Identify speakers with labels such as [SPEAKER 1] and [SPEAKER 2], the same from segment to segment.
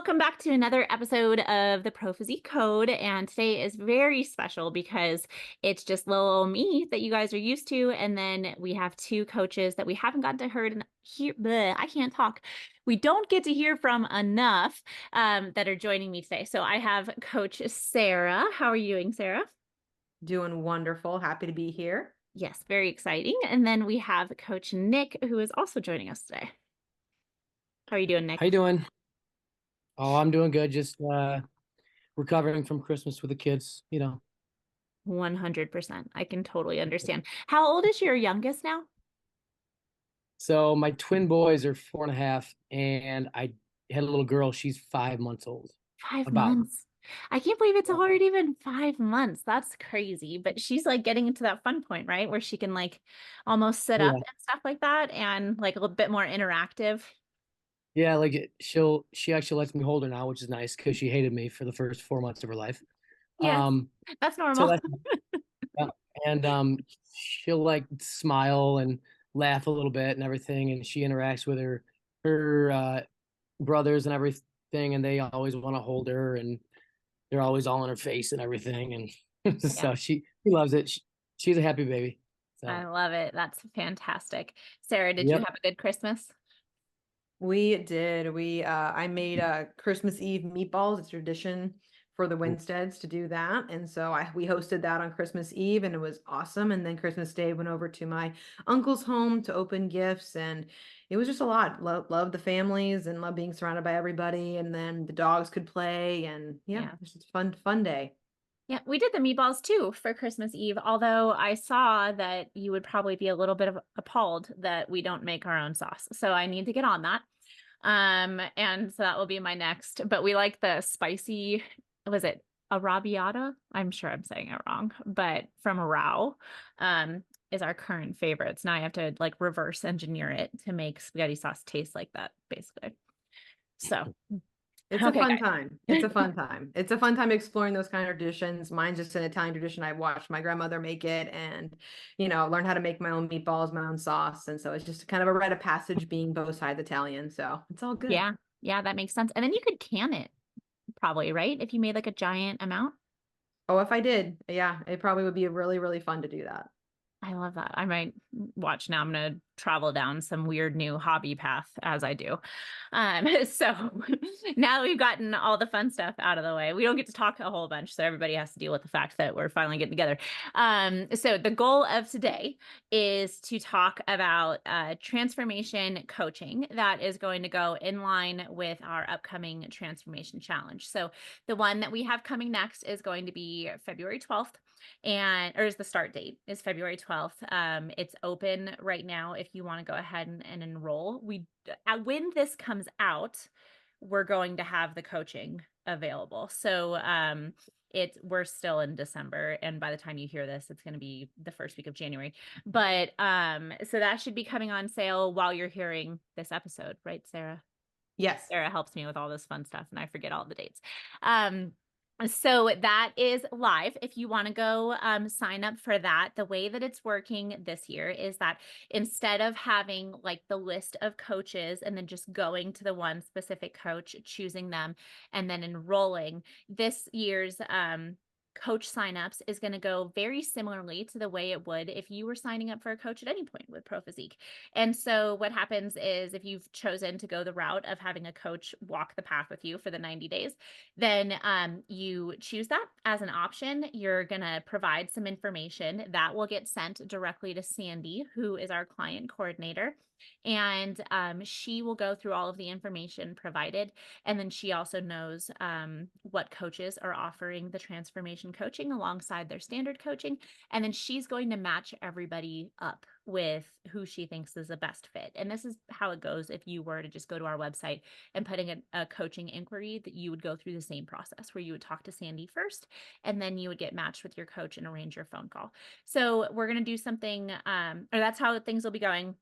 [SPEAKER 1] Welcome back to another episode of the Pro Physique Code. And today is very special because it's just little old me that you guys are used to. And then we have two coaches that we haven't gotten to hear. Bleh, I can't talk. We don't get to hear from enough that are joining me today. So I have Coach Sarah. How are you doing, Sarah?
[SPEAKER 2] Doing wonderful. Happy to be here.
[SPEAKER 1] Yes, very exciting. And then we have Coach Nick, who is also joining us today. How are you doing, Nick?
[SPEAKER 3] How you doing? Oh, I'm doing good. Just recovering from Christmas with the kids,
[SPEAKER 1] 100%. I can totally understand. How old is your youngest now?
[SPEAKER 3] So my twin boys are 4.5, and I had a little girl. She's 5 months old.
[SPEAKER 1] Five
[SPEAKER 3] About.
[SPEAKER 1] months. I can't believe it's
[SPEAKER 3] Yeah.
[SPEAKER 1] already been 5 months. That's crazy. But she's like getting into that fun point, right? Where she can like almost sit up
[SPEAKER 3] Yeah.
[SPEAKER 1] and stuff like that and like a little bit more interactive.
[SPEAKER 3] Yeah, like she actually lets me hold her now, which is nice because she hated me for the first 4 months of her life.
[SPEAKER 1] Yes,
[SPEAKER 3] Um,
[SPEAKER 1] that's
[SPEAKER 3] so
[SPEAKER 1] normal.
[SPEAKER 3] that's yeah. And she'll like smile and laugh a little bit and everything, and she interacts with her brothers and everything, and they always want to hold her, and they're always all in her face and everything, and
[SPEAKER 1] Yeah,
[SPEAKER 3] so she loves it. She's a happy baby.
[SPEAKER 1] I
[SPEAKER 3] So
[SPEAKER 1] love it. That's fantastic. Sarah, did you
[SPEAKER 3] yep.
[SPEAKER 1] have a good Christmas?
[SPEAKER 2] We did. I made Christmas Eve meatballs. It's tradition for the Winsteads to do that. And so we hosted that on Christmas Eve and it was awesome. And then Christmas Day went over to my uncle's home to open gifts and it was just a lot. Love the families and love being surrounded by everybody. And then the dogs could play and yeah,
[SPEAKER 1] Yeah.
[SPEAKER 2] it was just a fun day.
[SPEAKER 1] Yeah, we did the meatballs too for Christmas Eve, although I saw that you would probably be a little bit of appalled that we don't make our own sauce. So I need to get on that. And so that will be my next, but we like the spicy, was it arrabbiata? I'm sure I'm saying it wrong, but from Rao, is our current favorites. Now I have to like reverse engineer it to make spaghetti sauce taste like that, basically. So,
[SPEAKER 2] It's a
[SPEAKER 1] okay,
[SPEAKER 2] fun
[SPEAKER 1] guys.
[SPEAKER 2] time. It's a fun time. It's a fun time exploring those kind of traditions. Mine's just an Italian tradition. I watched my grandmother make it and, learn how to make my own meatballs, my own sauce. And so it's just kind of a rite of passage being both sides Italian. So it's all good.
[SPEAKER 1] Yeah, yeah, that makes sense. And then you could can it probably, right? If you made like a giant amount.
[SPEAKER 2] Oh, if I did, yeah, it probably would be really, really fun to do that.
[SPEAKER 1] I love that. I might watch now. I'm going to travel down some weird new hobby path as I do. So now that we've gotten all the fun stuff out of the way, we don't get to talk a whole bunch. So everybody has to deal with the fact that we're finally getting together. So the goal of today is to talk about transformation coaching that is going to go in line with our upcoming transformation challenge. So the one that we have coming next is going to be February 12th or is the start date is February 12th. It's open right now if you want to go ahead and enroll. When this comes out, we're going to have the coaching available. So we're still in December, and by the time you hear this, it's going to be the first week of January. But so that should be coming on sale while you're hearing this episode, right, Sarah?
[SPEAKER 2] Yes.
[SPEAKER 1] Sarah helps me with all this fun stuff, and I forget all the dates. So that is live. If you want to go sign up for that, the way that it's working this year is that instead of having like the list of coaches and then just going to the one specific coach, choosing them, and then enrolling, this year's coach signups is going to go very similarly to the way it would if you were signing up for a coach at any point with ProPhysique. And so what happens is if you've chosen to go the route of having a coach walk the path with you for the 90 days, then you choose that as an option. You're going to provide some information that will get sent directly to Sandy, who is our client coordinator. And she will go through all of the information provided. And then she also knows what coaches are offering the transformation coaching alongside their standard coaching. And then she's going to match everybody up with who she thinks is the best fit. And this is how it goes if you were to just go to our website and put in a coaching inquiry, that you would go through the same process where you would talk to Sandy first, and then you would get matched with your coach and arrange your phone call. So we're going to do something, or that's how things will be going.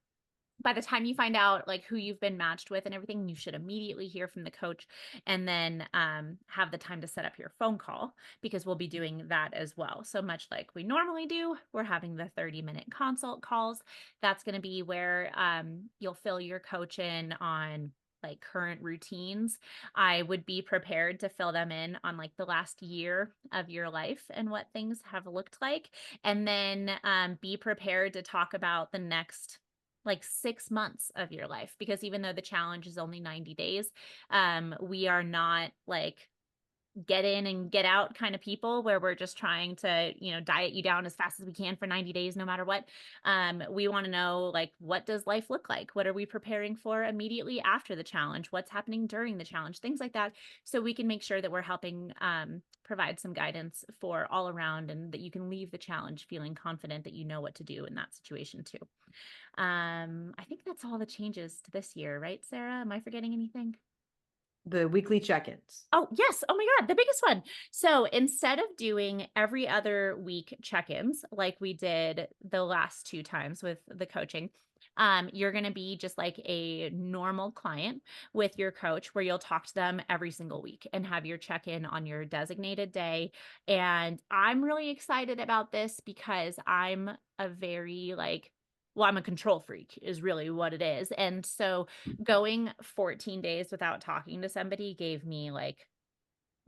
[SPEAKER 1] By the time you find out like who you've been matched with and everything, you should immediately hear from the coach and then have the time to set up your phone call, because we'll be doing that as well. So much like we normally do, we're having the 30-minute consult calls. That's going to be where you'll fill your coach in on like current routines, I would be prepared to fill them in on like the last year of your life and what things have looked like. And then be prepared to talk about the next like 6 months of your life, because even though the challenge is only 90 days, we are not like get in and get out kind of people where we're just trying to, diet you down as fast as we can for 90 days, no matter what. We want to know, like, what does life look like? What are we preparing for immediately after the challenge? What's happening during the challenge? Things like that. So we can make sure that we're helping provide some guidance for all around, and that you can leave the challenge feeling confident that you know what to do in that situation too. I think that's all the changes to this year, right, Sarah? Am I forgetting anything?
[SPEAKER 2] The weekly check-ins.
[SPEAKER 1] Oh, yes. Oh my God, the biggest one. So instead of doing every other week check-ins like we did the last 2 times with the coaching, you're going to be just like a normal client with your coach, where you'll talk to them every single week and have your check-in on your designated day. And I'm really excited about this because I'm a very I'm a control freak is really what it is. And so going 14 days without talking to somebody gave me like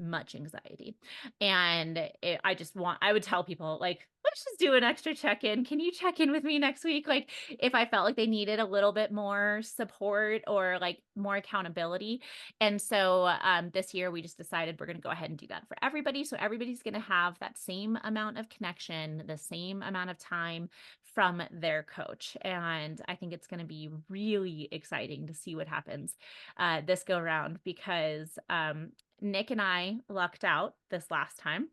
[SPEAKER 1] much anxiety. And I would tell people, like, let's just do an extra check-in. Can you check in with me next week? Like, if I felt like they needed a little bit more support or like more accountability. And so this year we just decided we're going to go ahead and do that for everybody. So everybody's going to have that same amount of connection, the same amount of time from their coach. And I think it's going to be really exciting to see what happens this go around, because Nick and I lucked out this last time,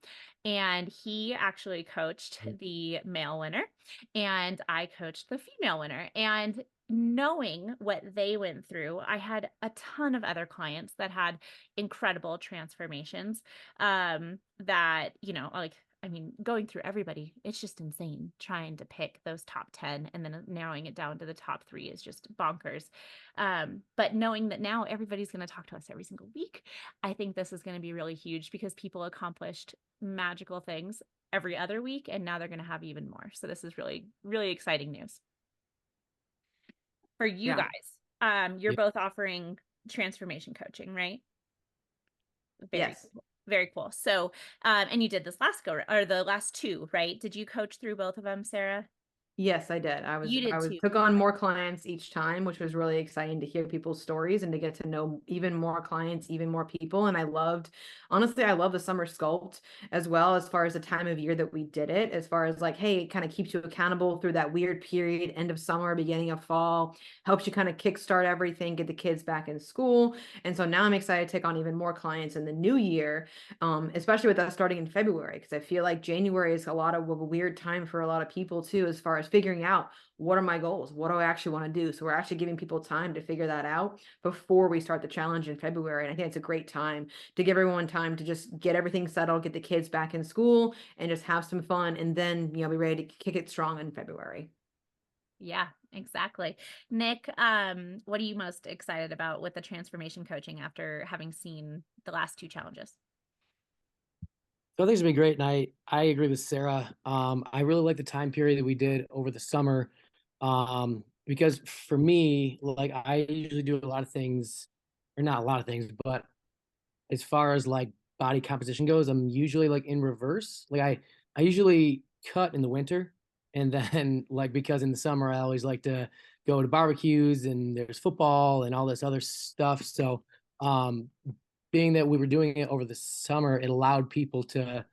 [SPEAKER 1] and he actually coached the male winner and I coached the female winner. And knowing what they went through, I had a ton of other clients that had incredible transformations that, like, I mean, going through everybody, it's just insane trying to pick those top 10 and then narrowing it down to the top 3 is just bonkers. But knowing that now everybody's going to talk to us every single week, I think this is going to be really huge, because people accomplished magical things every other week, and now they're going to have even more. So this is really, really exciting news for you
[SPEAKER 2] Yeah.
[SPEAKER 1] guys. You're
[SPEAKER 3] Yeah.
[SPEAKER 1] both offering transformation coaching, right? Very
[SPEAKER 2] Yes.
[SPEAKER 1] cool. Very cool. So, and you did this last go, or the last 2, right? Did you coach through both of them, Sarah?
[SPEAKER 2] Yes, I did.
[SPEAKER 1] You did too.
[SPEAKER 2] Took on more clients each time, which was really exciting to hear people's stories and to get to know even more clients, even more people. And honestly, I love the summer sculpt as well, as far as the time of year that we did it, as far as like, hey, it kind of keeps you accountable through that weird period, end of summer, beginning of fall, helps you kind of kickstart everything, get the kids back in school. And so now I'm excited to take on even more clients in the new year, especially with that starting in February, because I feel like January is a lot of a weird time for a lot of people too, as far as figuring out what are my goals, what do I actually want to do. So we're actually giving people time to figure that out before we start the challenge in February. And I think it's a great time to give everyone time to just get everything settled, get the kids back in school, and just have some fun, and then be ready to kick it strong in February.
[SPEAKER 1] Yeah, exactly. Nick, what are you most excited about with the transformation coaching after having seen the last 2 challenges?
[SPEAKER 3] So I think it's been great, and I agree with Sarah. I really like the time period that we did over the summer, because for me, like, I usually do a lot of things, or not a lot of things, but as far as like body composition goes, I'm usually like in reverse. Like I usually cut in the winter, and then like, because in the summer I always like to go to barbecues and there's football and all this other stuff. So um, being that we were doing it over the summer, it allowed people to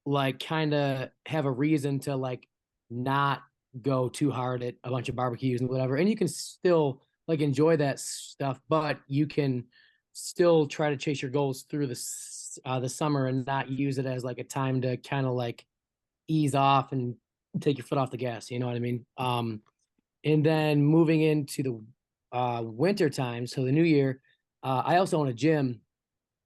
[SPEAKER 3] like kind of have a reason to like not go too hard at a bunch of barbecues and whatever. And you can still like enjoy that stuff, but you can still try to chase your goals through the summer and not use it as like a time to kind of like ease off and take your foot off the gas. You know what I mean? And then moving into the winter time, so the new year, I also own a gym,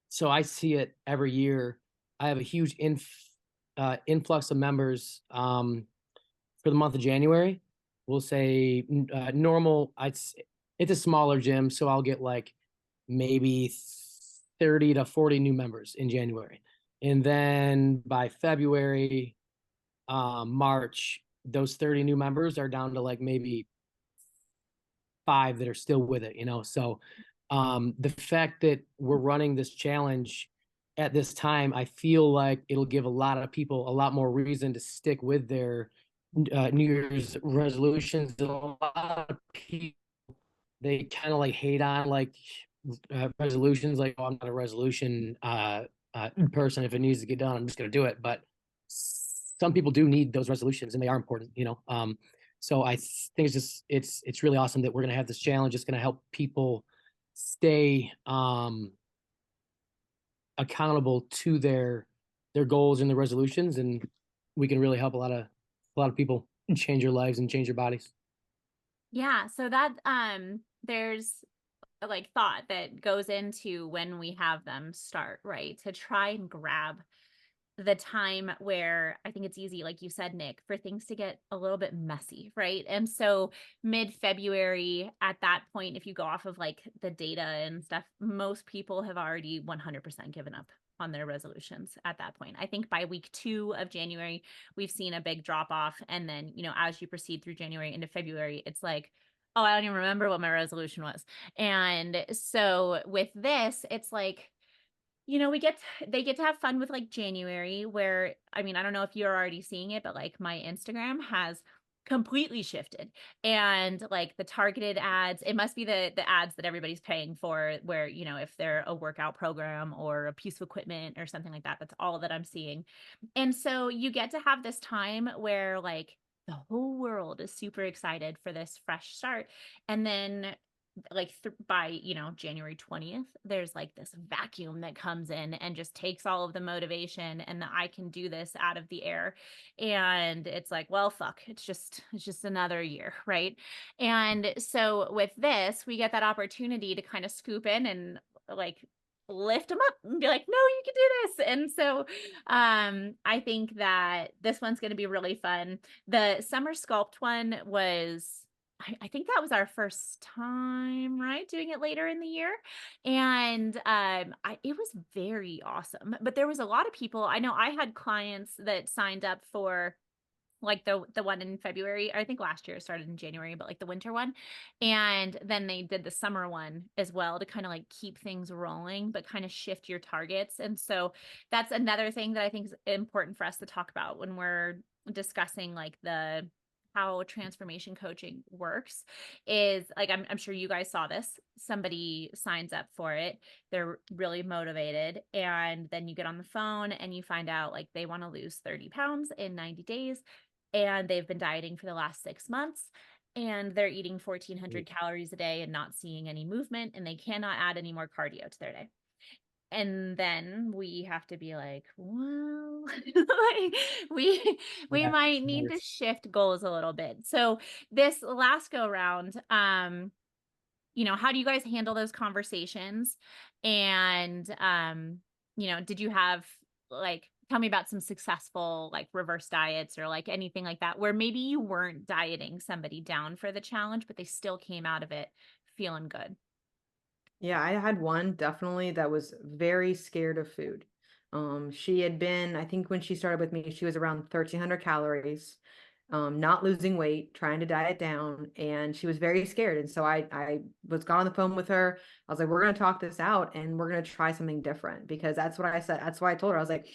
[SPEAKER 3] so I see it every year. I have a huge influx of members for the month of January. We'll say normal. It's a smaller gym, so I'll get like maybe 30 to 40 new members in January, and then by February, March, those 30 new members are down to like maybe 5 that are still with it, you know? So the fact that we're running this challenge at this time, I feel like it'll give a lot of people a lot more reason to stick with their New Year's resolutions. A lot of people, they kind of like hate on like resolutions, like, oh, I'm not a resolution person. If it needs to get done, I'm just going to do it. But some people do need those resolutions, and they are important, you know. So I think it's really awesome that we're going to have this challenge. It's going to help people stay accountable to their goals and their resolutions, and we can really help a lot of people change their lives and change their bodies.
[SPEAKER 1] Yeah. So that, there's like thought that goes into when we have them start, right? To try and grab the time where I think it's easy, like you said, Nick, for things to get a little bit messy, right? And so mid-February, at that point, if you go off of like the data and stuff, most people have already 100% given up on their resolutions at that point. I think by week 2 of January, we've seen a big drop off. And then, you know, as you proceed through January into February, it's like, oh, I don't even remember what my resolution was. And so with this, it's like, you know, they get to have fun with like January, where, I mean, I don't know if you're already seeing it, but like my Instagram has completely shifted, and like the targeted ads, it must be the ads that everybody's paying for, where, you know, if they're a workout program or a piece of equipment or something like that, that's all that I'm seeing. And so you get to have this time where like the whole world is super excited for this fresh start. And then like by, you know, January 20th, there's like this vacuum that comes in and just takes all of the motivation and the I can do this out of the air. And it's like, well, fuck, it's just another year, right? And so with this, we get that opportunity to kind of scoop in and like lift them up and be like, no, you can do this. And so I think that this one's going to be really fun. The summer sculpt one was, I think that was our first time, right? Doing it later in the year. And it was very awesome. But there was a lot of people. I know I had clients that signed up for like the one in February. I think last year it started in January, but like the winter one. And then they did the summer one as well to kind of like keep things rolling, but kind of shift your targets. And so that's another thing that I think is important for us to talk about when we're discussing like the how transformation coaching works. Is like, I'm sure you guys saw this. Somebody signs up for it. They're really motivated. And then you get on the phone and you find out like they want to lose 30 pounds in 90 days. And they've been dieting for the last 6 months. And they're eating 1,400 calories a day and not seeing any movement. And they cannot add any more cardio to their day. And then we have to be like, well, like we
[SPEAKER 3] Yeah,
[SPEAKER 1] might need to shift goals a little bit. So this last go round, you know, how do you guys handle those conversations? And you know, did you have like, tell me about some successful like reverse diets or like anything like that, where maybe you weren't dieting somebody down for the challenge, but they still came out of it feeling good.
[SPEAKER 2] Yeah, I had one definitely that was very scared of food. She had been, I think when she started with me, she was around 1,300 calories, not losing weight, trying to diet down, and she was very scared. And so I was got on the phone with her. I was like, we're going to talk this out and we're going to try something different, because that's what I said. That's why I told her, I was like,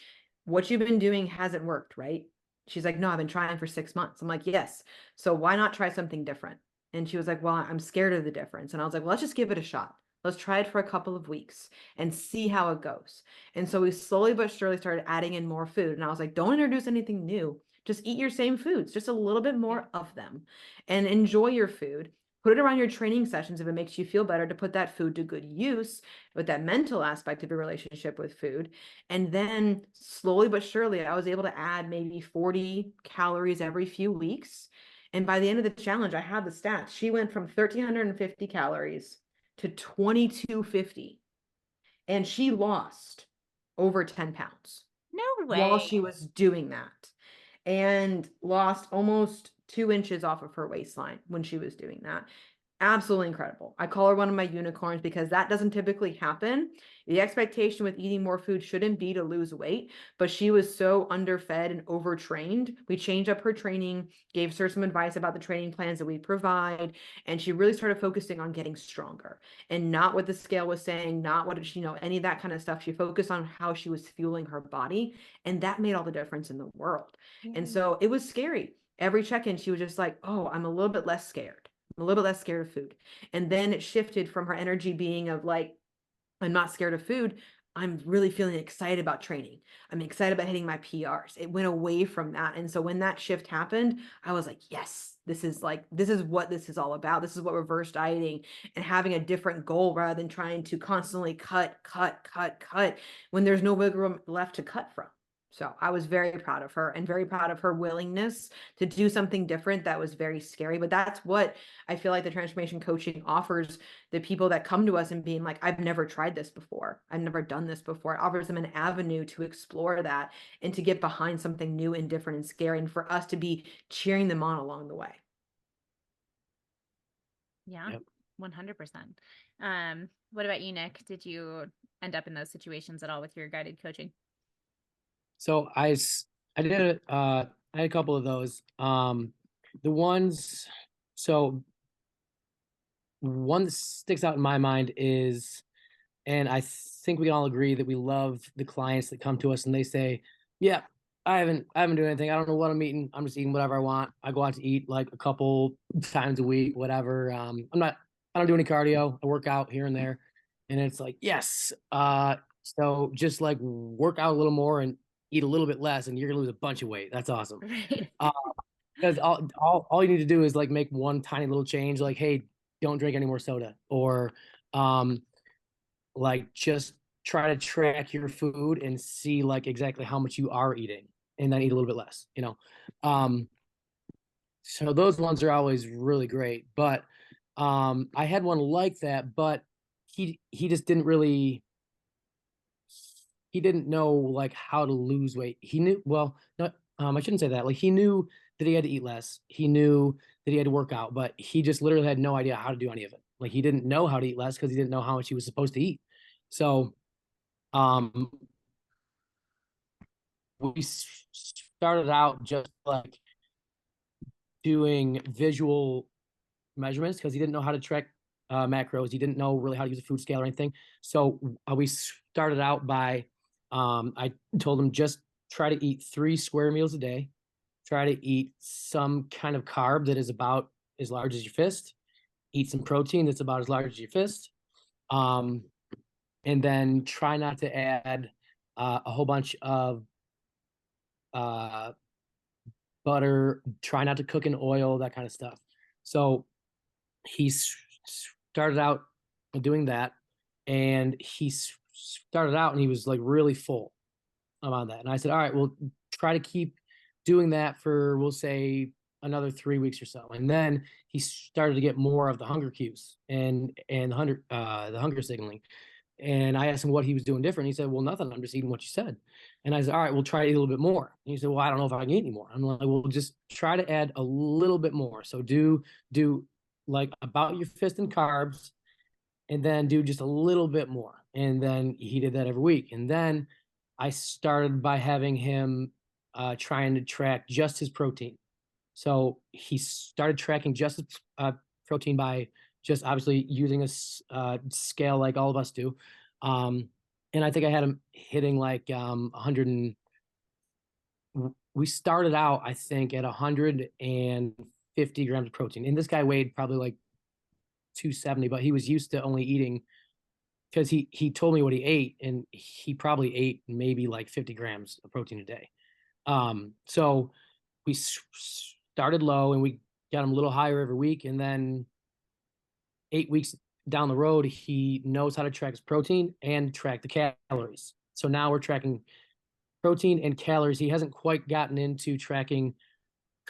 [SPEAKER 2] what you've been doing hasn't worked, right? She's like, no, I've been trying for 6 months. I'm like, yes. So why not try something different? And she was like, well, I'm scared of the difference. And I was like, well, let's just give it a shot. Let's try it for a couple of weeks and see how it goes. And so we slowly but surely started adding in more food. And I was like, don't introduce anything new. Just eat your same foods, just a little bit more of them, and enjoy your food. Put it around your training sessions if it makes you feel better to put that food to good use with that mental aspect of your relationship with food. And then slowly but surely, I was able to add maybe 40 calories every few weeks. And by the end of the challenge, I had the stats. She went from 1,350 calories to 2,250. And she lost over 10 pounds
[SPEAKER 1] No
[SPEAKER 2] while
[SPEAKER 1] way.
[SPEAKER 2] she was doing that, and lost almost 2 inches off of her waistline when she was doing that. Absolutely incredible. I call her one of my unicorns because that doesn't typically happen. The expectation with eating more food shouldn't be to lose weight, but she was so underfed and overtrained. We changed up her training, gave her some advice about the training plans that we provide, and she really started focusing on getting stronger and not what the scale was saying, not what, any of that kind of stuff. She focused on how she was fueling her body, and that made all the difference in the world. And so it was scary. Every check-in, she was just like, oh, I'm a little bit less scared. I'm a little bit less scared of food. And then it shifted from her energy being of like, I'm not scared of food. I'm really feeling excited about training. I'm excited about hitting my PRs. It went away from that. And so when that shift happened, I was like, yes, this is what this is all about. This is what reverse dieting and having a different goal rather than trying to constantly cut when there's no wiggle room left to cut from. So I was very proud of her and very proud of her willingness to do something different that was very scary. But that's what I feel like the transformation coaching offers the people that come to us and being like, I've never tried this before. I've never done this before. It offers them an avenue to explore that and to get behind something new and different and scary, and for us to be cheering them on along the way.
[SPEAKER 1] Yeah, 100%. What about you, Nick? Did you end up in those situations at all with your guided coaching?
[SPEAKER 3] So I did I had a couple of those. The ones, so one that sticks out in my mind is, and I think we can all agree that we love the clients that come to us and they say, yeah, I haven't doing anything. I don't know what I'm eating. I'm just eating whatever I want. I go out to eat like a couple times a week, whatever. I don't do any cardio. I work out here and there. And it's like, yes. So just like work out a little more and eat a little bit less and you're gonna lose a bunch of weight. That's awesome.
[SPEAKER 1] Right.
[SPEAKER 3] Because all you need to do is like make one tiny little change, like, hey, don't drink any more soda, or like just try to track your food and see like exactly how much you are eating and then eat a little bit less, so those ones are always really great. But I had one like that, but he just he didn't know like how to lose weight. He knew, well, no, I shouldn't say that. Like he knew that he had to eat less. He knew that he had to work out, but he just literally had no idea how to do any of it. Like he didn't know how to eat less because he didn't know how much he was supposed to eat. So um we started out just like doing visual measurements because he didn't know how to track macros. He didn't know really how to use a food scale or anything. So we started out by, I told him just try to eat 3 square meals a day. Try to eat some kind of carb that is about as large as your fist. Eat some protein that's about as large as your fist. And then try not to add a whole bunch of butter. Try not to cook in oil, that kind of stuff. So he started out doing that, and he started out and he was like really full on that. And I said, all right, we'll try to keep doing that for, we'll say, another 3 weeks or so. And then he started to get more of the hunger cues and the hunger signaling. And I asked him what he was doing different. He said, well, nothing. I'm just eating what you said. And I said, all right, we'll try to eat a little bit more. And he said, well, I don't know if I can eat anymore. I'm like, well, just try to add a little bit more. So do like about your fist in carbs, and then do just a little bit more. And then he did that every week. And then I started by having him trying to track just his protein. So he started tracking just his protein by just obviously using a scale like all of us do. And I think I had him hitting like 100 and we started out, I think, at 150 grams of protein. And this guy weighed probably like 270, but he was used to only eating, because he told me what he ate, and he probably ate maybe like 50 grams of protein a day. So we started low and we got him a little higher every week. And then 8 weeks down the road, he knows how to track his protein and track the calories. So now we're tracking protein and calories. He hasn't quite gotten into tracking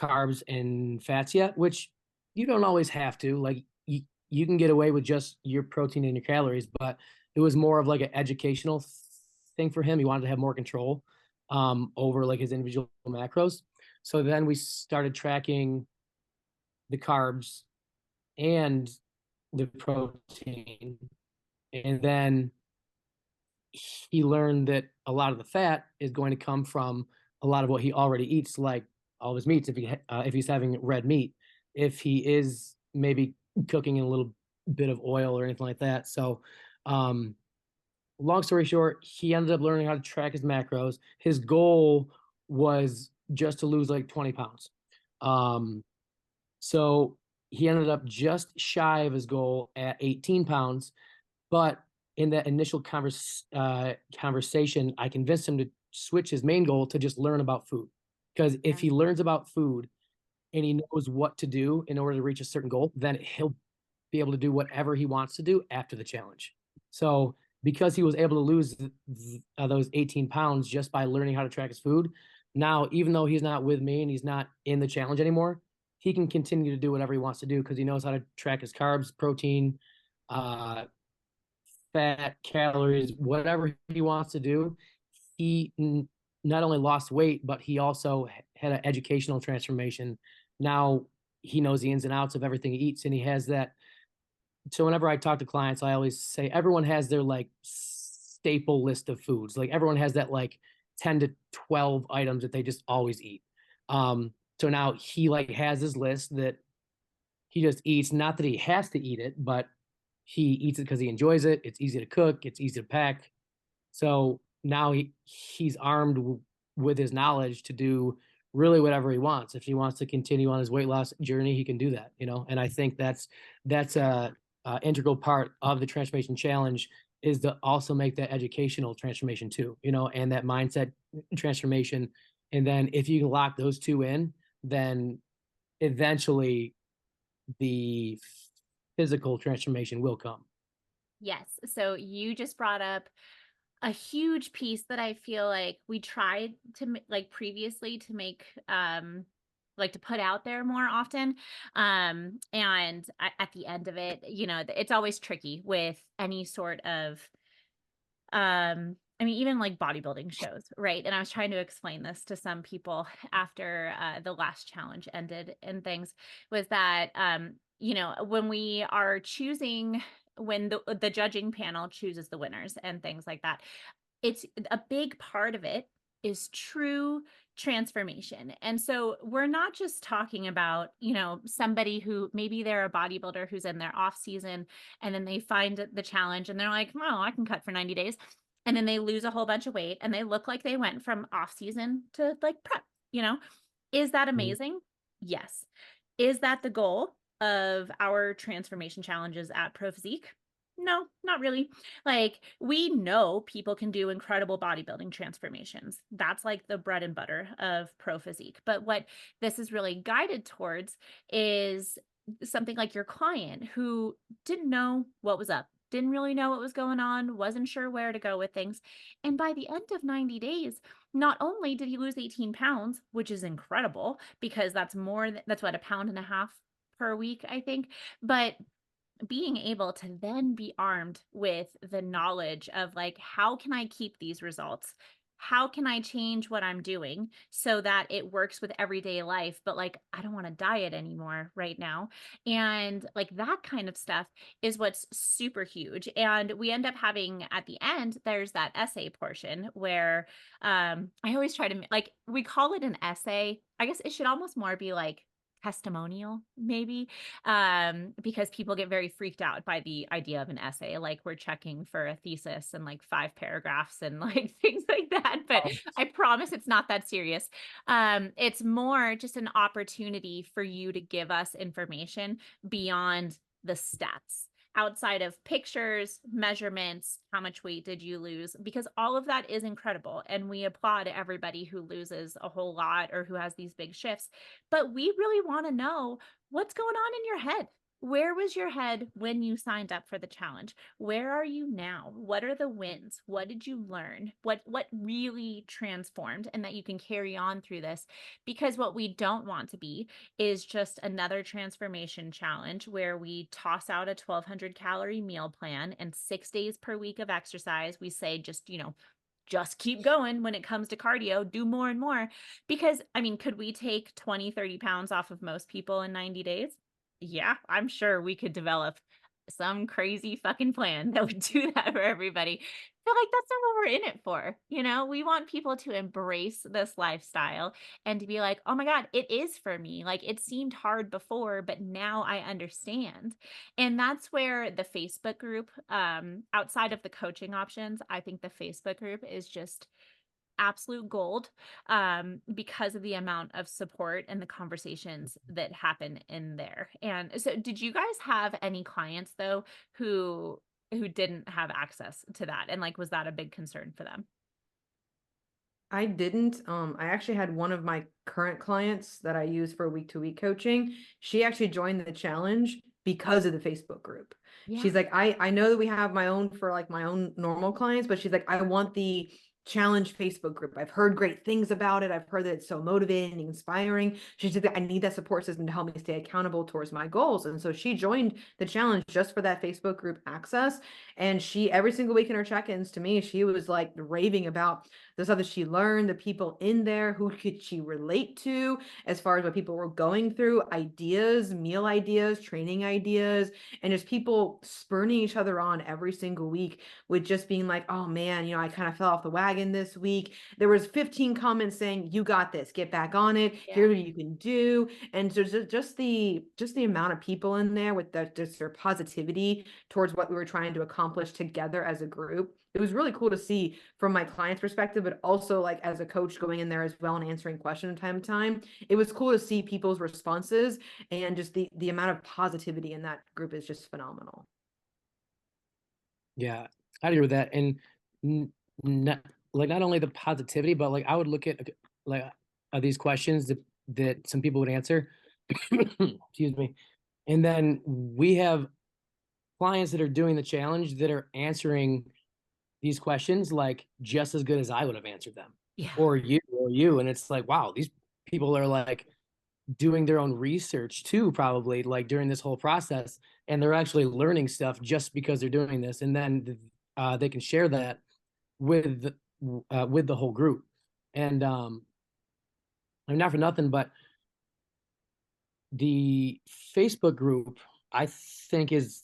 [SPEAKER 3] carbs and fats yet, which you don't always have to. Like you can get away with just your protein and your calories, but it was more of like an educational thing for him. He wanted to have more control over like his individual macros. So then we started tracking the carbs and the protein. And then he learned that a lot of the fat is going to come from a lot of what he already eats, like all of his meats. If he's having red meat, if he is maybe cooking in a little bit of oil or anything like that. So, long story short, he ended up learning how to track his macros. His goal was just to lose like 20 pounds. So he ended up just shy of his goal at 18 pounds. But in that initial conversation, I convinced him to switch his main goal to just learn about food. Because if he learns about food and he knows what to do in order to reach a certain goal, then he'll be able to do whatever he wants to do after the challenge. So because he was able to lose those 18 pounds just by learning how to track his food, now, even though he's not with me and he's not in the challenge anymore, he can continue to do whatever he wants to do because he knows how to track his carbs, protein, fat, calories, whatever he wants to do. He not only lost weight, but he also had an educational transformation. Now he knows the ins and outs of everything he eats, and he has that. So whenever I talk to clients, I always say everyone has their like staple list of foods. Like everyone has that like 10 to 12 items that they just always eat. So now he like has his list that he just eats, not that he has to eat it, but he eats it because he enjoys it. It's easy to cook. It's easy to pack. So now he's armed with his knowledge to do really whatever he wants. If he wants to continue on his weight loss journey, he can do that, you know? And I think that's a integral part of the transformation challenge is to also make that educational transformation too, you know, and that mindset transformation. And then if you can lock those two in, then eventually the physical transformation will come.
[SPEAKER 1] Yes. So you just brought up a huge piece that I feel like we tried to like previously to make like to put out there more often. And at the end of it, you know, it's always tricky with any sort of I mean, even like bodybuilding shows, right? And I was trying to explain this to some people after the last challenge ended and things was that, you know, when we are choosing, when the judging panel chooses the winners and things like that, it's a big part of it is true transformation. And so we're not just talking about, you know, somebody who maybe they're a bodybuilder who's in their off season and then they find the challenge and they're like, oh, I can cut for 90 days. And then they lose a whole bunch of weight and they look like they went from off season to like prep, you know, is that amazing? Yes. Is that the goal of our transformation challenges at ProPhysique? No, not really. Like we know people can do incredible bodybuilding transformations. That's like the bread and butter of ProPhysique. But what this is really guided towards is something like your client who didn't know what was up, didn't really know what was going on, wasn't sure where to go with things. And by the end of 90 days, not only did he lose 18 pounds, which is incredible because that's more, that's what, a pound and a half per week, I think. But being able to then be armed with the knowledge of like, how can I keep these results? How can I change what I'm doing so that it works with everyday life? But like, I don't want to diet anymore right now. And like that kind of stuff is what's super huge. And we end up having at the end, there's that essay portion where I always try to like, we call it an essay. I guess it should almost more be like testimonial maybe because people get very freaked out by the idea of an essay, like we're checking for a thesis and like 5 paragraphs and like things like that, but I promise it's not that serious. It's more just an opportunity for you to give us information beyond the stats, outside of pictures, measurements, how much weight did you lose? Because all of that is incredible. And we applaud everybody who loses a whole lot or who has these big shifts. But we really want to know what's going on in your head. Where was your head when you signed up for the challenge? Where are you now? What are the wins? What did you learn? What really transformed and that you can carry on through this? Because what we don't want to be is just another transformation challenge where we toss out a 1,200 calorie meal plan and 6 days per week of exercise. We say just, you know, just keep going when it comes to cardio, do more and more. Because, I mean, could we take 20, 30 pounds off of most people in 90 days? Yeah, I'm sure we could develop some crazy fucking plan that would do that for everybody. I feel like that's not what we're in it for. You know, we want people to embrace this lifestyle and to be like, oh my God, it is for me. Like it seemed hard before, but now I understand. And that's where the Facebook group, outside of the coaching options, I think the Facebook group is just absolute gold, because of the amount of support and the conversations that happen in there. And so did you guys have any clients though who didn't have access to that, and like was that a big concern for them?
[SPEAKER 2] I didn't. I actually had one of my current clients that I use for week-to-week coaching. She actually joined the challenge because of the Facebook group.
[SPEAKER 1] Yeah.
[SPEAKER 2] She's like, I know that we have my own for like my own normal clients, but she's like, I want the challenge Facebook group. I've heard great things about it. I've heard that it's so motivating and inspiring. She's like, I need that support system to help me stay accountable towards my goals. And so she joined the challenge just for that Facebook group access. And she, every single week in her check-ins to me, she was like raving about the stuff that she learned, the people in there, who could she relate to as far as what people were going through, ideas, meal ideas, training ideas, and just people spurning each other on every single week with just being like, oh man, I kind of fell off the wagon this week. There was 15 comments saying, you got this, get back on it.
[SPEAKER 1] Yeah.
[SPEAKER 2] Here's what you can do. And so just the amount of people in there with just their positivity towards what we were trying to accomplish together as a group. It was really cool to see from my client's perspective, but also like as a coach going in there as well and answering questions from time to time. It was cool to see people's responses, and just the amount of positivity in that group is just phenomenal.
[SPEAKER 3] Yeah, I agree with that. And not like not only the positivity, but like I would look at like these questions that some people would answer. Excuse me. And then we have clients that are doing the challenge that are answering these questions like just as good as I would have answered them,
[SPEAKER 1] Yeah.
[SPEAKER 3] or you. And it's like, wow, these people are like doing their own research too, probably like during this whole process, and they're actually learning stuff just because they're doing this, and then they can share that with the whole group. And I'm not for nothing, but the Facebook group I think is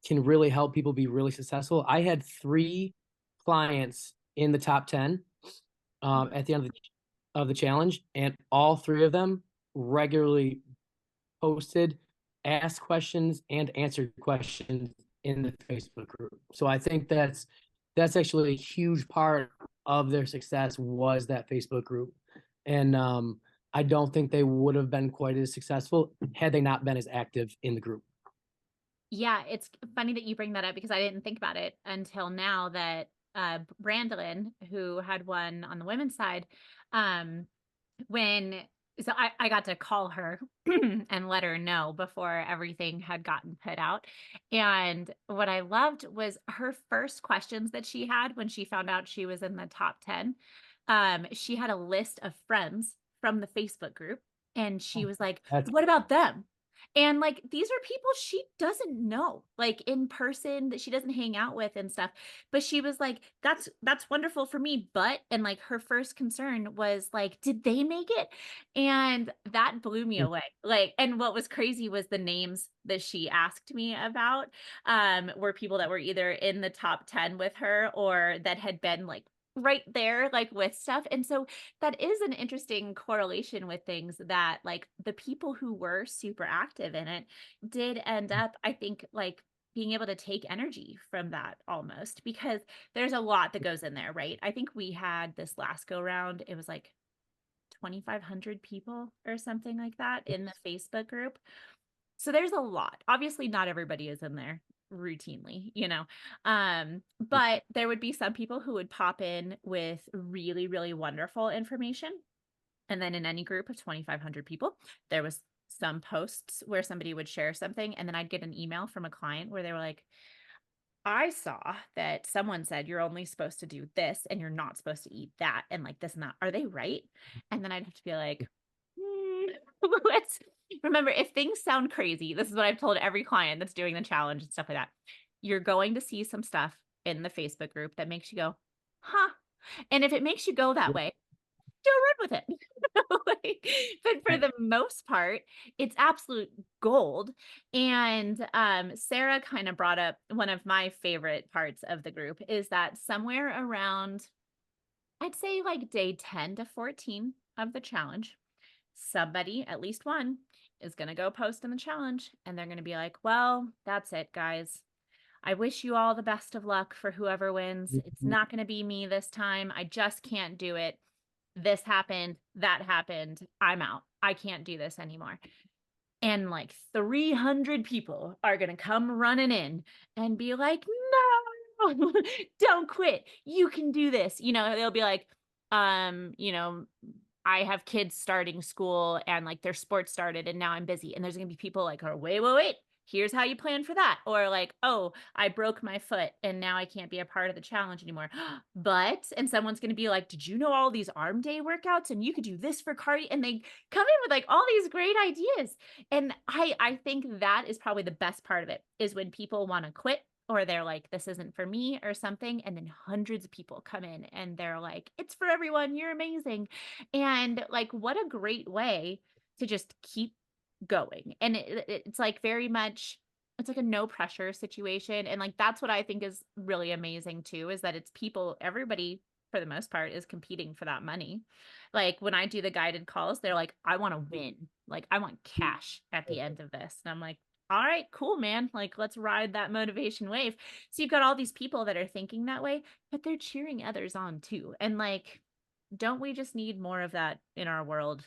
[SPEAKER 3] can really help people be really successful. I had 3 clients in the top 10 at the end of the challenge, and all 3 of them regularly posted, asked questions, and answered questions in the Facebook group. So I think that's actually a huge part of their success was that Facebook group. And I don't think they would have been quite as successful had they not been as active in the group.
[SPEAKER 1] Yeah, it's funny that you bring that up because I didn't think about it until now that Brandolyn, who had one on the women's side, um, when so I got to call her and let her know before everything had gotten put out. And what I loved was her first questions that she had when she found out she was in the top 10. She had a list of friends from the Facebook group, and she was like,
[SPEAKER 3] That's
[SPEAKER 1] what about them? And like these are people she doesn't know, like in person, that she doesn't hang out with and stuff. But she was like, that's wonderful for me. But and like her first concern was like, did they make it? And that blew me away. Like, and what was crazy was the names that she asked me about were people that were either in the top 10 with her or that had been like right there like with stuff. And so that is an interesting correlation with things that like the people who were super active in it did end up, I think, like being able to take energy from that almost, because there's a lot that goes in there, right? I think we had this last go round, it was like 2,500 people or something like that in the Facebook group. So there's a lot. Obviously, not everybody is in there routinely, but there would be some people who would pop in with really, really wonderful information. And then in any group of 2,500 people, there was some posts where somebody would share something. And then I'd get an email from a client where they were like, I saw that someone said you're only supposed to do this and you're not supposed to eat that. And like this and that. Are they right? And then I'd have to be like, let's remember, if things sound crazy, this is what I've told every client that's doing the challenge and stuff like that. You're going to see some stuff in the Facebook group that makes you go, huh? And if it makes you go that way, don't run with it. Like, but for the most part, it's absolute gold. And Sarah kind of brought up one of my favorite parts of the group is that somewhere around, I'd say like day 10 to 14 of the challenge, somebody, at least one, is going to go post in the challenge and they're going to be like, well, that's it, guys. I wish you all the best of luck for whoever wins. It's
[SPEAKER 3] Mhm.
[SPEAKER 1] not going to be me this time. I just can't do it. This happened, that happened. I'm out. I can't do this anymore. And like 300 people are going to come running in and be like, no, don't quit. You can do this. You know, they'll be like, you know, I have kids starting school and like their sports started and now I'm busy. And there's going to be people like, oh, wait. Here's how you plan for that. Or like, oh, I broke my foot and now I can't be a part of the challenge anymore. And someone's going to be like, did you know all these arm day workouts and you could do this for cardio? And they come in with like all these great ideas. And I think that is probably the best part of it is when people want to quit or they're like, this isn't for me or something. And then hundreds of people come in and they're like, it's for everyone. You're amazing. And like, what a great way to just keep going. And it's like very much, it's like a no pressure situation. And like, that's what I think is really amazing too, is that it's people, everybody for the most part is competing for that money. Like when I do the guided calls, they're like, I want to win. Like I want cash at the end of this. And I'm like, all right, cool, man. Like, let's ride that motivation wave. So you've got all these people that are thinking that way, but they're cheering others on too. And like, don't we just need more of that in our world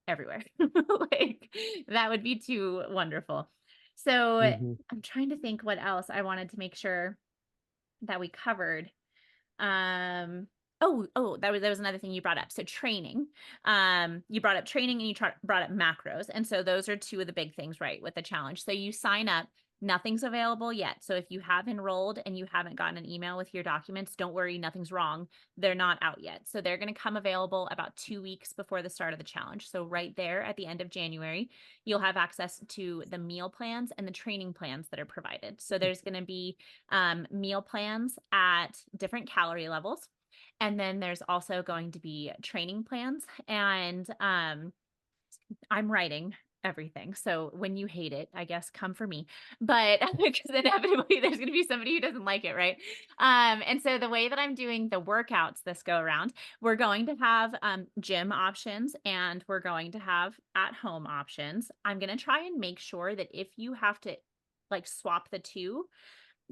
[SPEAKER 1] everywhere? Like, that would be too wonderful. So
[SPEAKER 3] Mhm.
[SPEAKER 1] I'm trying to think what else I wanted to make sure that we covered. That was another thing you brought up. So training. You brought up training and you brought up macros. And so those are two of the big things, right, with the challenge. So you sign up, nothing's available yet. So if you have enrolled and you haven't gotten an email with your documents, don't worry, nothing's wrong. They're not out yet. So they're going to come available about 2 weeks before the start of the challenge. So right there at the end of January, you'll have access to the meal plans and the training plans that are provided. So there's going to be meal plans at different calorie levels. And then there's also going to be training plans. And I'm writing everything. So when you hate it, I guess come for me. But because inevitably there's going to be somebody who doesn't like it, right? And so the way that I'm doing the workouts this go around, we're going to have gym options and we're going to have at home options. I'm going to try and make sure that if you have to like swap the two,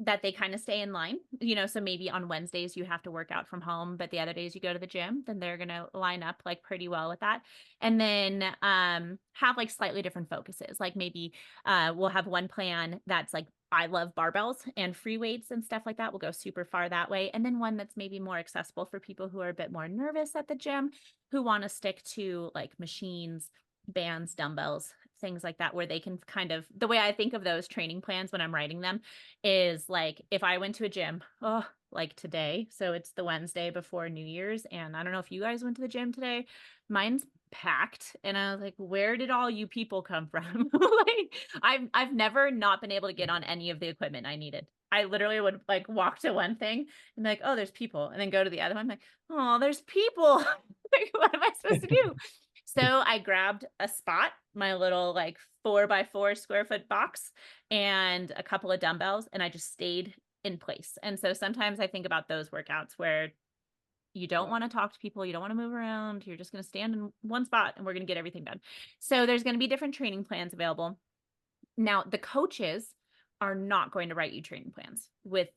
[SPEAKER 1] that they kind of stay in line, you know, so maybe on Wednesdays you have to work out from home, but the other days you go to the gym, then they're going to line up like pretty well with that. And then have like slightly different focuses. Like maybe we'll have one plan that's like, I love barbells and free weights and stuff like that. We'll go super far that way. And then one that's maybe more accessible for people who are a bit more nervous at the gym, who want to stick to like machines, bands, dumbbells, things like that, where they can kind of, the way I think of those training plans when I'm writing them is like if I went to a gym, like today, so it's the Wednesday before New Year's, and I don't know if you guys went to the gym today. Mine's packed, and I was like, where did all you people come from? Like I've never not been able to get on any of the equipment I needed. I literally would like walk to one thing and be like, oh, there's people, and then go to the other one. I'm like, oh, there's people. Like, what am I supposed to do? So I grabbed a spot, my little like 4x4 square foot box, and a couple of dumbbells, and I just stayed in place. And so sometimes I think about those workouts where you don't want to talk to people, you don't want to move around, you're just going to stand in one spot and we're going to get everything done. So there's going to be different training plans available. Now, the coaches are not going to write you training plans.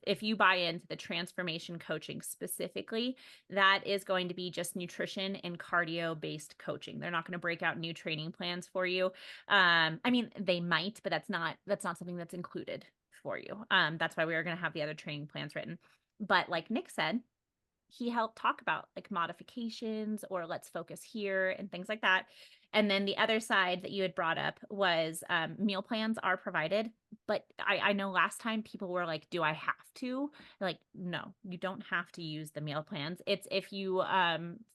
[SPEAKER 1] If you buy into the transformation coaching specifically, that is going to be just nutrition and cardio based coaching. They're not going to break out new training plans for you. I mean, they might, but that's not something that's included for you. That's why we are going to have the other training plans written. But like Nick said, he helped talk about like modifications or let's focus here and things like that. And then the other side that you had brought up was meal plans are provided. But I know last time people were like, do I have to? Like, no, you don't have to use the meal plans. It's if you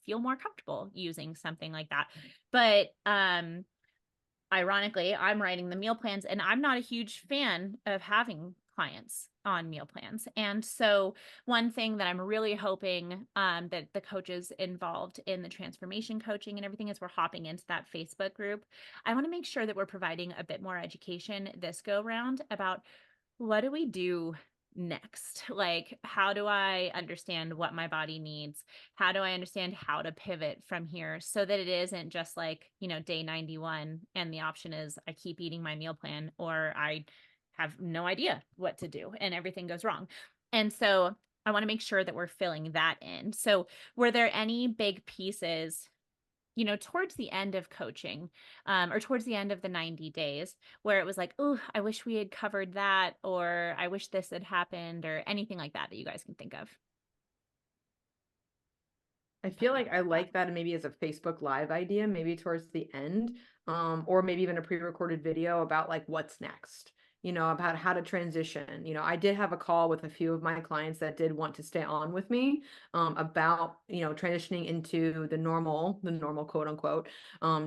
[SPEAKER 1] feel more comfortable using something like that. But ironically, I'm writing the meal plans and I'm not a huge fan of having clients on meal plans. And so one thing that I'm really hoping that the coaches involved in the transformation coaching and everything is we're hopping into that Facebook group. I want to make sure that we're providing a bit more education this go round about what do we do next? Like, how do I understand what my body needs? How do I understand how to pivot from here so that it isn't just like, day 91 and the option is I keep eating my meal plan or I have no idea what to do and everything goes wrong. And so I want to make sure that we're filling that in. So were there any big pieces towards the end of coaching, or towards the end of the 90 days where it was like, oh, I wish we had covered that, or I wish this had happened, or anything like that you guys can think of?
[SPEAKER 2] I feel like I like that maybe as a Facebook Live idea, maybe towards the end, or maybe even a pre-recorded video about like what's next, about how to transition. I did have a call with a few of my clients that did want to stay on with me, about, transitioning into the normal quote unquote,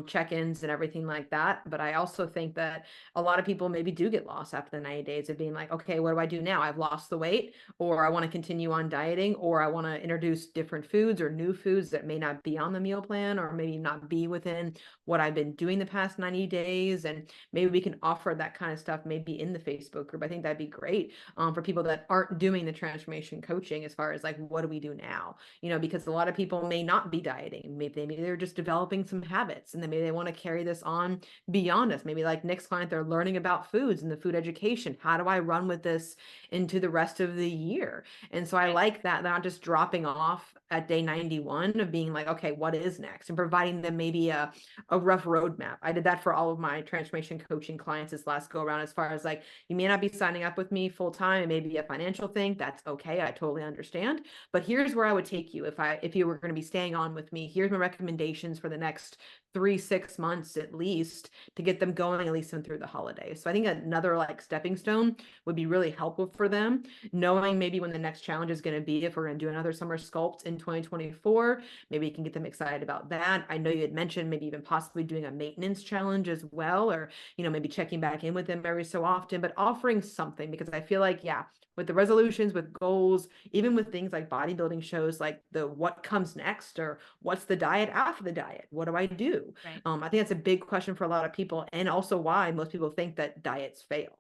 [SPEAKER 2] check-ins and everything like that. But I also think that a lot of people maybe do get lost after the 90 days of being like, okay, what do I do now? I've lost the weight, or I want to continue on dieting, or I want to introduce different foods or new foods that may not be on the meal plan, or maybe not be within what I've been doing the past 90 days. And maybe we can offer that kind of stuff maybe in the Facebook group. I think that'd be great, for people that aren't doing the transformation coaching, as far as like, what do we do now? Because a lot of people may not be dieting. Maybe they're just developing some habits, and then maybe they want to carry this on beyond us. Maybe like Nick's client, they're learning about foods and the food education. How do I run with this into the rest of the year? And so I like that, not just dropping off at day 91 of being like, okay, what is next? And providing them maybe a rough roadmap. I did that for all of my transformation coaching clients this last go around, as far as like, you may not be signing up with me full time. It may be a financial thing. That's okay. I totally understand. But here's where I would take you if you were going to be staying on with me. Here's my recommendations for the next 3-6 months at least, to get them going at least through the holidays. So I think another like stepping stone would be really helpful for them, knowing maybe when the next challenge is going to be. If we're going to do another summer sculpt in 2024, maybe you can get them excited about that. I know you had mentioned maybe even possibly doing a maintenance challenge as well, or maybe checking back in with them every so often, but offering something. Because I feel like, yeah, with the resolutions, with goals, even with things like bodybuilding shows, like the what comes next, or what's the diet after the diet, what do I do?
[SPEAKER 1] Right.
[SPEAKER 2] I think that's a big question for a lot of people, and also why most people think that diets fail.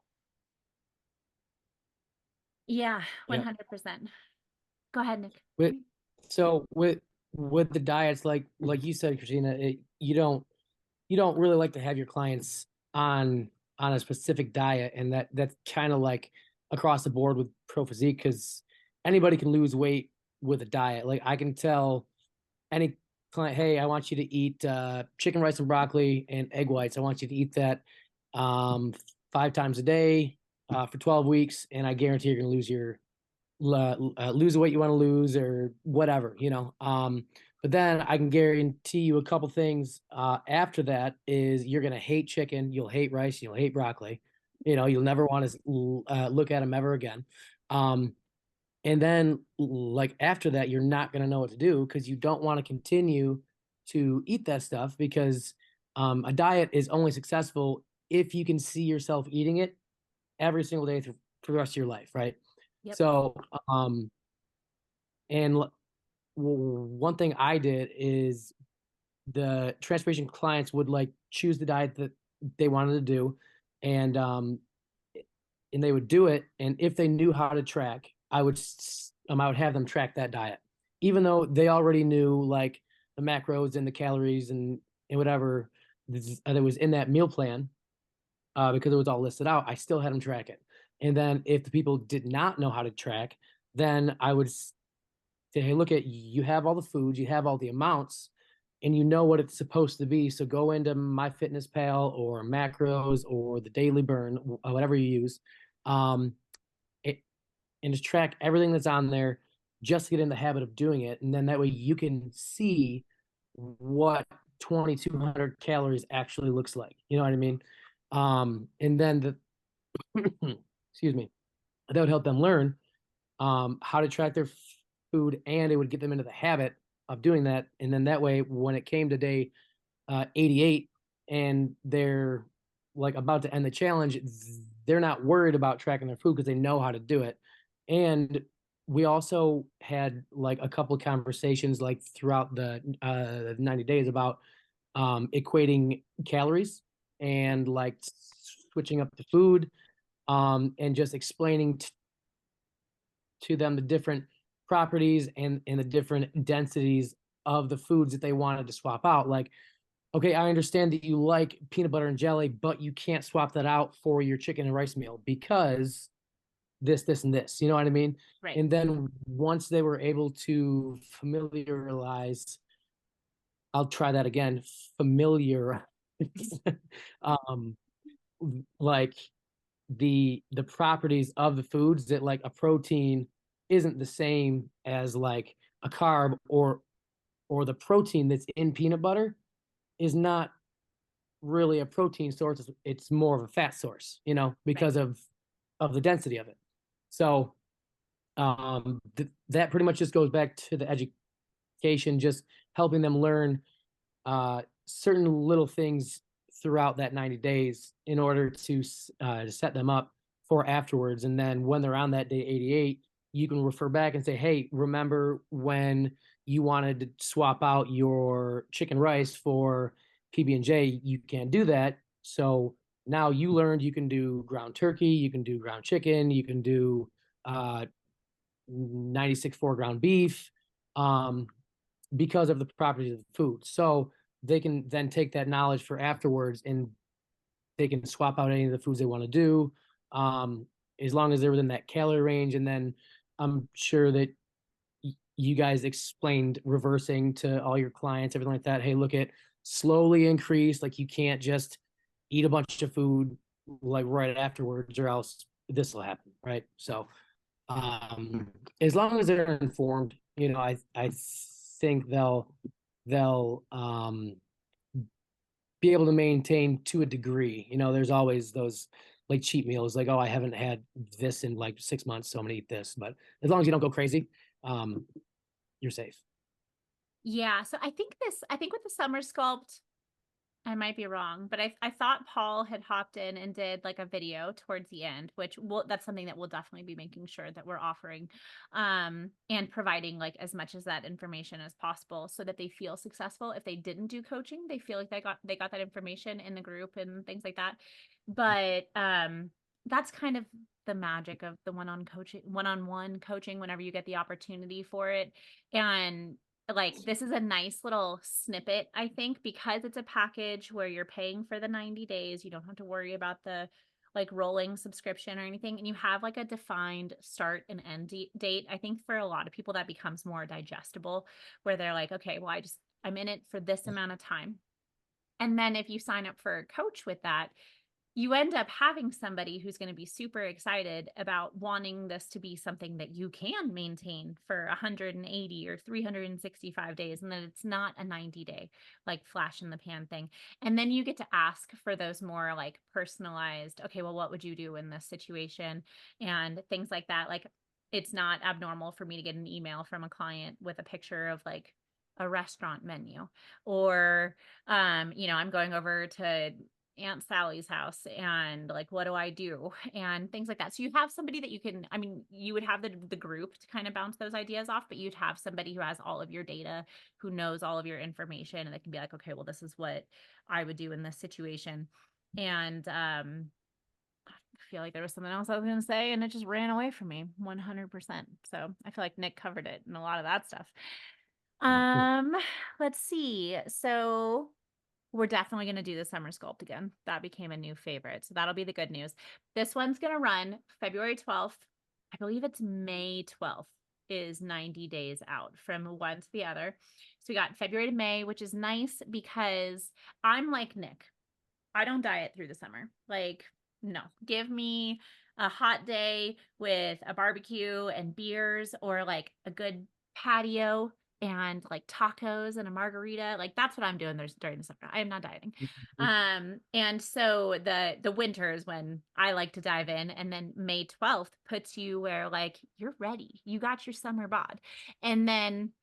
[SPEAKER 1] Yeah,
[SPEAKER 3] Yeah.
[SPEAKER 1] 100%. Go ahead, Nick.
[SPEAKER 3] So with the diets, like you said, Christina, you don't really like to have your clients on a specific diet, and that's kind of like across the board with Pro Physique, because anybody can lose weight with a diet. Like, I can tell any client, hey, I want you to eat chicken, rice, and broccoli and egg whites. I want you to eat that 5 times a day for 12 weeks, and I guarantee you're going to lose the weight you want to lose, or whatever, but then I can guarantee you a couple things after that is you're going to hate chicken, you'll hate rice, you'll hate broccoli, you'll never want to look at them ever again. And then like after that, you're not going to know what to do, because you don't want to continue to eat that stuff, because a diet is only successful if you can see yourself eating it every single day for the rest of your life, right?
[SPEAKER 1] Yep.
[SPEAKER 3] So, and one thing I did is the transformation clients would like choose the diet that they wanted to do, and they would do it. And if they knew how to track, I would have them track that diet, even though they already knew like the macros and the calories and whatever that was in that meal plan, because it was all listed out. I still had them track it. And then if the people did not know how to track, then I would say, hey, look, you have all the foods, you have all the amounts, and you know what it's supposed to be. So go into MyFitnessPal or macros or the Daily Burn, whatever you use, and just track everything that's on there, just to get in the habit of doing it. And then that way you can see what 2,200 calories actually looks like. You know what I mean? And then excuse me, that would help them learn how to track their food, and it would get them into the habit of doing that. And then that way, when it came to day 88 and they're like about to end the challenge, they're not worried about tracking their food because they know how to do it. And we also had like a couple of conversations like throughout the 90 days about equating calories and like switching up the food, and just explaining to them the different properties and the different densities of the foods that they wanted to swap out. Like, okay, I understand that you like peanut butter and jelly, but you can't swap that out for your chicken and rice meal because this, and this. You know what I mean?
[SPEAKER 1] Right.
[SPEAKER 3] And then once they were able to familiarize, I'll try that again, familiar, um, like the properties of the foods, that like a protein isn't the same as like a carb, or the protein that's in peanut butter is not really a protein source. It's more of a fat source, you know, because
[SPEAKER 1] Right.
[SPEAKER 3] of the density of it. So that pretty much just goes back to the education, just helping them learn certain little things throughout that 90 days in order to set them up for afterwards. And then when they're on that day 88, you can refer back and say, hey, remember when you wanted to swap out your chicken rice for PB&J? You can't do that. So now you learned you can do ground turkey, you can do ground chicken, you can do 96.4 ground beef, because of the properties of the food. So they can then take that knowledge for afterwards, and they can swap out any of the foods they want to do, as long as they're within that calorie range. And then I'm sure that you guys explained reversing to all your clients, everything like that. Hey, look at slowly increase. Like, you can't just eat a bunch of food like right afterwards, or else this will happen, right? So as long as they're informed, you know, I think they'll be able to maintain to a degree. You know, there's always those like cheat meals, like, oh, I haven't had this in like 6 months, so I'm gonna eat this. But as long as you don't go crazy, um, you're safe.
[SPEAKER 1] Yeah. So I think with the summer sculpt, I might be wrong, but I thought Paul had hopped in and did like a video towards the end, which that's something that we'll definitely be making sure that we're offering, and providing like as much as that information as possible so that they feel successful. If they didn't do coaching, they feel like they got that information in the group and things like that. But that's kind of the magic of the one-on-one coaching whenever you get the opportunity for it. And like, this is a nice little snippet, I think, because it's a package where you're paying for the 90 days. You don't have to worry about the like rolling subscription or anything. And you have like a defined start and end date. I think for a lot of people that becomes more digestible, where they're like, okay, well, I'm in it for this amount of time. And then if you sign up for a coach with that, you end up having somebody who's going to be super excited about wanting this to be something that you can maintain for 180 or 365 days, and that it's not a 90-day like flash in the pan thing. And then you get to ask for those more like personalized, okay, well, what would you do in this situation, and things like that. Like, it's not abnormal for me to get an email from a client with a picture of like a restaurant menu, or I'm going over to Aunt Sally's house, and like, what do I do, and things like that. So you have somebody that you can, I mean, you would have the group to kind of bounce those ideas off, but you'd have somebody who has all of your data, who knows all of your information, and they can be like, okay, well, this is what I would do in this situation. And I feel like there was something else I was going to say, and it just ran away from me 100%. So I feel like Nick covered it and a lot of that stuff. Let's see. So we're definitely going to do the summer sculpt again. That became a new favorite. So that'll be the good news. This one's going to run February 12th. I believe it's May 12th is 90 days out from one to the other. So we got February to May, which is nice because I'm like Nick. I don't diet through the summer. Like, no, give me a hot day with a barbecue and beers, or like a good patio and like tacos and a margarita. Like, that's what I'm doing during the summer. I am not dieting. And so the winter is when I like to dive in, and then May 12th puts you where like you're ready. You got your summer bod. And then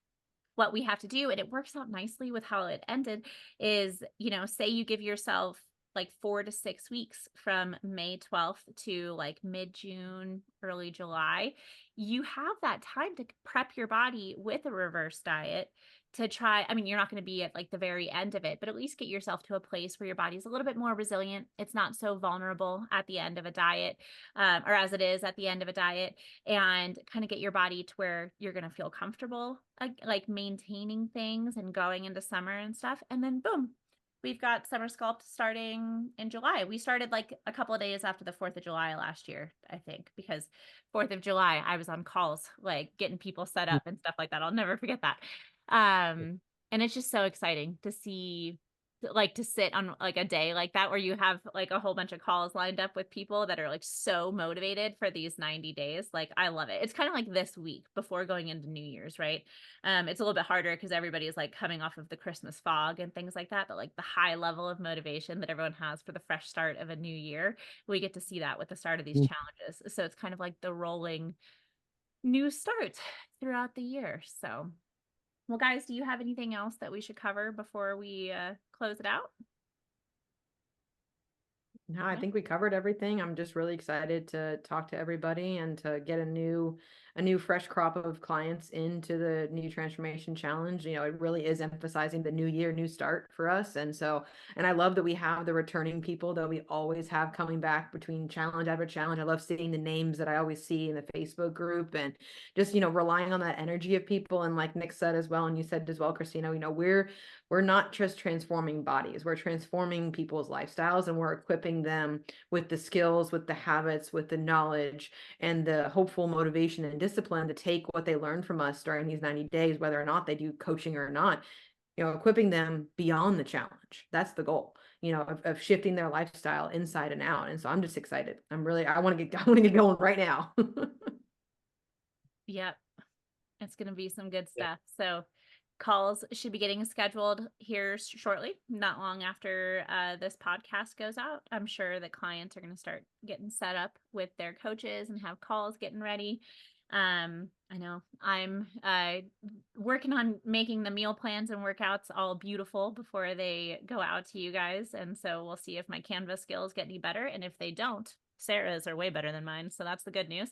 [SPEAKER 1] what we have to do, and it works out nicely with how it ended, is, say you give yourself like 4 to 6 weeks from May 12th to like mid-June, early July, you have that time to prep your body with a reverse diet to try. I mean, you're not going to be at like the very end of it, but at least get yourself to a place where your body's a little bit more resilient. It's not so vulnerable at the end of a diet, or as it is at the end of a diet, and kind of get your body to where you're going to feel comfortable, like maintaining things and going into summer and stuff. And then boom, we've got Summer Sculpt starting in July. We started like a couple of days after the 4th of July last year, I think, because 4th of July, I was on calls, like getting people set up and stuff like that. I'll never forget that. And it's just so exciting to see, like, to sit on like a day like that where you have like a whole bunch of calls lined up with people that are like so motivated for these 90 days. Like, I love it. It's kind of like this week before going into New Year's, right? It's a little bit harder because everybody is like coming off of the Christmas fog and things like that, but like the high level of motivation that everyone has for the fresh start of a new year, we get to see that with the start of these challenges. So it's kind of like the rolling new start throughout the year. So, well, guys, do you have anything else that we should cover before we close it out?
[SPEAKER 2] No, I think we covered everything. I'm just really excited to talk to everybody and to get a new fresh crop of clients into the new transformation challenge. You know, it really is emphasizing the new year, new start for us. And so, and I love that we have the returning people that we always have coming back between challenge after challenge. I love seeing the names that I always see in the Facebook group, and just, you know, relying on that energy of people. And like Nick said as well, and you said as well, Christina, you know, we're not just transforming bodies, we're transforming people's lifestyles, and we're equipping them with the skills, with the habits, with the knowledge, and the hopeful motivation and discipline to take what they learned from us during these 90 days, whether or not they do coaching or not, you know, equipping them beyond the challenge. That's the goal, you know, of shifting their lifestyle inside and out. And so I'm just excited. I want to get going right now.
[SPEAKER 1] Yep. It's going to be some good stuff. So calls should be getting scheduled here shortly, not long after this podcast goes out. I'm sure that clients are going to start getting set up with their coaches and have calls getting ready. I know I'm working on making the meal plans and workouts all beautiful before they go out to you guys. And so we'll see if my Canva skills get any better. And if they don't, Sarah's are way better than mine. So that's the good news.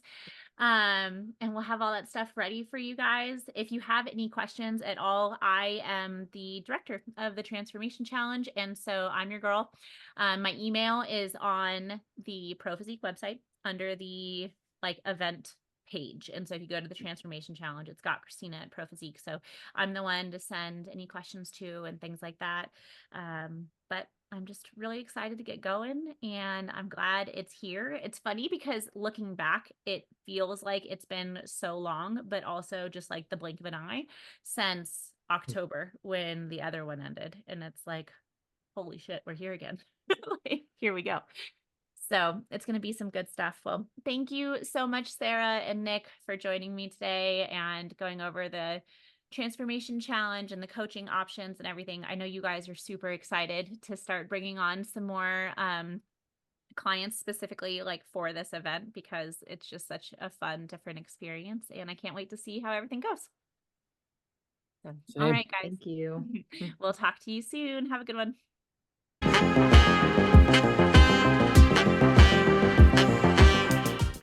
[SPEAKER 1] And we'll have all that stuff ready for you guys. If you have any questions at all, I am the director of the Transformation Challenge, and so I'm your girl. My email is on the Pro Physique website under the like event page. And so if you go to the Transformation Challenge, it's got Christina at Pro Physique. So I'm the one to send any questions to and things like that. But I'm just really excited to get going, and I'm glad it's here. It's funny because looking back, it feels like it's been so long, but also just like the blink of an eye since October when the other one ended. And it's like, holy shit, we're here again. Like, here we go. So it's going to be some good stuff. Well, thank you so much, Sarah and Nick, for joining me today and going over the Transformation Challenge and the coaching options and everything. I know you guys are super excited to start bringing on some more clients specifically like for this event, because it's just such a fun, different experience. And I can't wait to see how everything goes. So, all right, guys.
[SPEAKER 2] Thank you.
[SPEAKER 1] We'll talk to you soon. Have a good one.